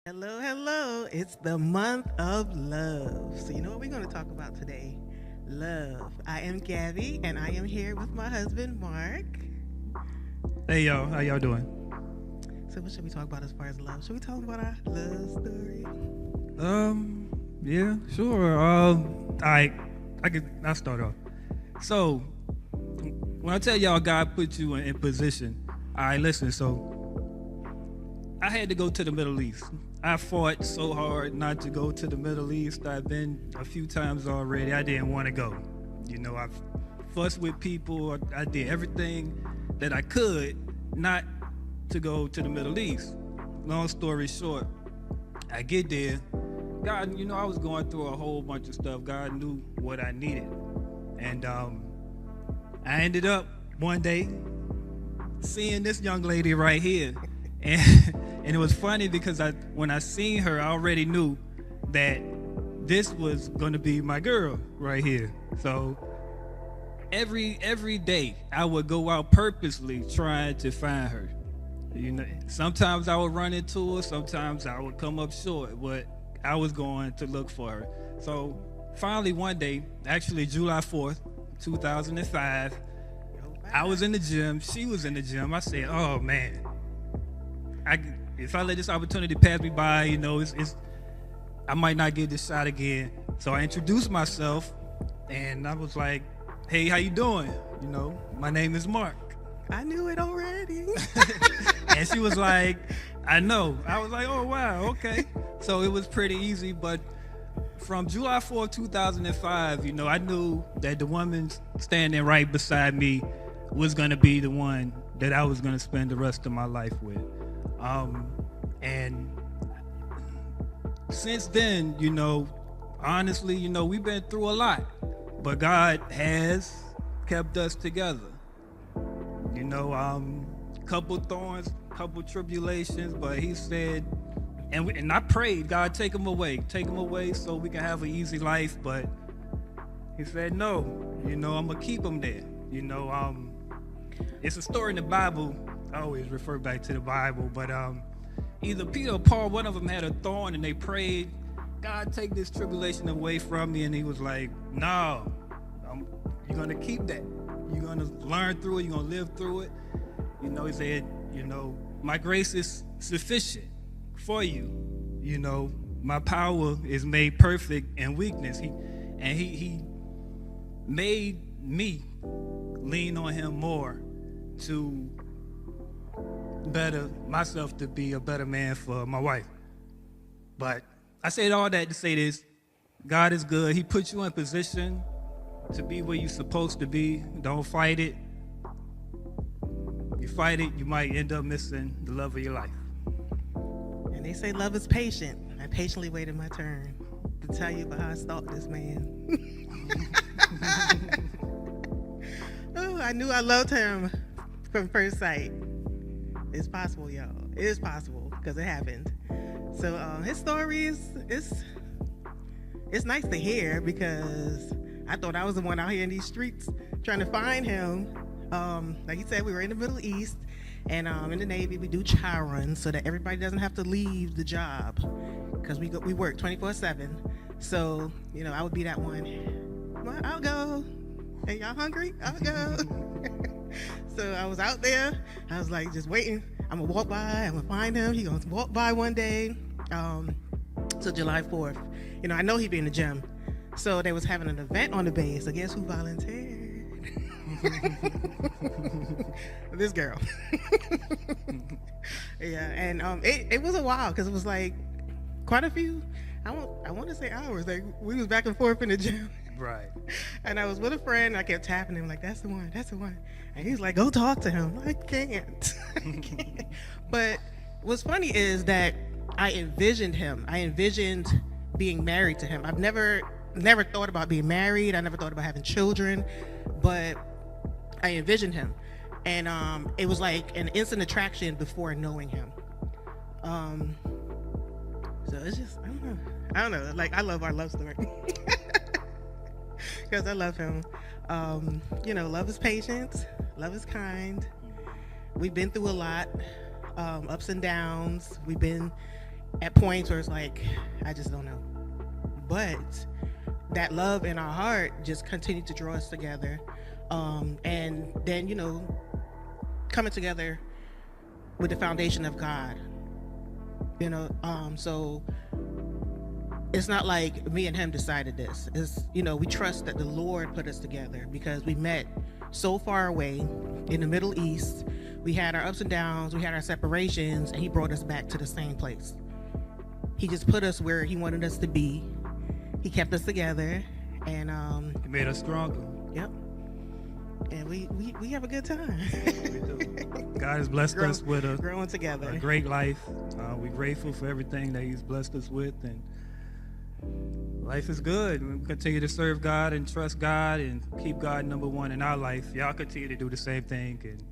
Hello, hello. It's the month of love. So, you know what we're going to talk about today? Love. I am Gabby, and I am here with my husband, Mark. Hey y'all, how y'all doing? So, what should we talk about as far as love? Should we talk about our love story? Yeah, sure. I'll start off. So, when I tell y'all God put you in position, all right, listen. So, I had to go to the Middle East. I fought so hard not to go to the Middle East. I've been a few times already. I didn't want to go. I've fussed with people. I did everything that I could not to go to the Middle East. Long story short, I get there. God, I was going through a whole bunch of stuff. God knew what I needed. And I ended up one day seeing this young lady right here. And and it was funny because when I seen her, I already knew that this was gonna be my girl right here. So every day I would go out purposely trying to find her. Sometimes I would run into her, sometimes I would come up short, but I was going to look for her. So finally one day, actually July 4th, 2005, I was in the gym, she was in the gym. I said, oh man, if I let this opportunity pass me by, I might not get this shot again. So I introduced myself, and I was like, "Hey, how you doing? My name is Mark." I knew it already. And she was like, "I know." I was like, "Oh wow, okay." So it was pretty easy. But from July 4th, 2005, I knew that the woman standing right beside me was gonna be the one that I was gonna spend the rest of my life with. And since then, honestly, we've been through a lot, but God has kept us together. Couple thorns, couple tribulations, but He said, and I prayed, God, take them away so we can have an easy life. But He said, no, I'm gonna keep them there. It's a story in the Bible. I always refer back to the Bible, but either Peter or Paul, one of them had a thorn, and they prayed, God, take this tribulation away from me. And He was like, no, you're going to keep that. You're going to learn through it. You're going to live through it. He said, my grace is sufficient for you. My power is made perfect in weakness. He made me lean on Him more to better myself, to be a better man for my wife. But I said all that to say this: God is good. He put you in position to be where you're supposed to be. Don't fight it. You fight it, you might end up missing the love of your life. And they say love is patient. I patiently waited my turn to tell you about how I stalked this man. Oh, I knew I loved him from first sight. It's possible, y'all. It is possible because it happened. So his story it's nice to hear, because I thought I was the one out here in these streets trying to find him. Like he said, we were in the Middle East, and in the Navy we do chow runs so that everybody doesn't have to leave the job, because we work 24/7. So I would be that one. Well, I'll go. Hey, y'all hungry? I'll go. So I was out there. I was like just waiting. I'm gonna walk by. I'm gonna find him. He gonna walk by one day. So July 4th. I know he'd be in the gym. So they was having an event on the base. So guess who volunteered? This girl. Yeah, and it was a while, because it was like quite a few. I want to say hours. Like we was back and forth in the gym. Right. And I was with a friend. And I kept tapping him like, "That's the one. That's the one." And he's like, "Go talk to him." I can't. I can't. But what's funny is that I envisioned him. I envisioned being married to him. I've never thought about being married. I never thought about having children, but I envisioned him, and it was like an instant attraction before knowing him. So it's just I don't know. Like I love our love story. Because I love him. Love is patient. Love is kind. We've been through a lot, ups and downs. We've been at points where it's like, I just don't know. But that love in our heart just continued to draw us together. And then, coming together with the foundation of God. So it's not like me and him decided this. It's, we trust that the Lord put us together because we met so far away in the Middle East. We had our ups and downs, we had our separations, and he brought us back to the same place. He just put us where he wanted us to be. He kept us together, and It made us stronger. yep. And we have a good time. We do. God has blessed us with growing together. a great life. We're grateful for everything that he's blessed us with, and life is good. We continue to serve God and trust God and keep God number one in our life. Y'all continue to do the same thing, and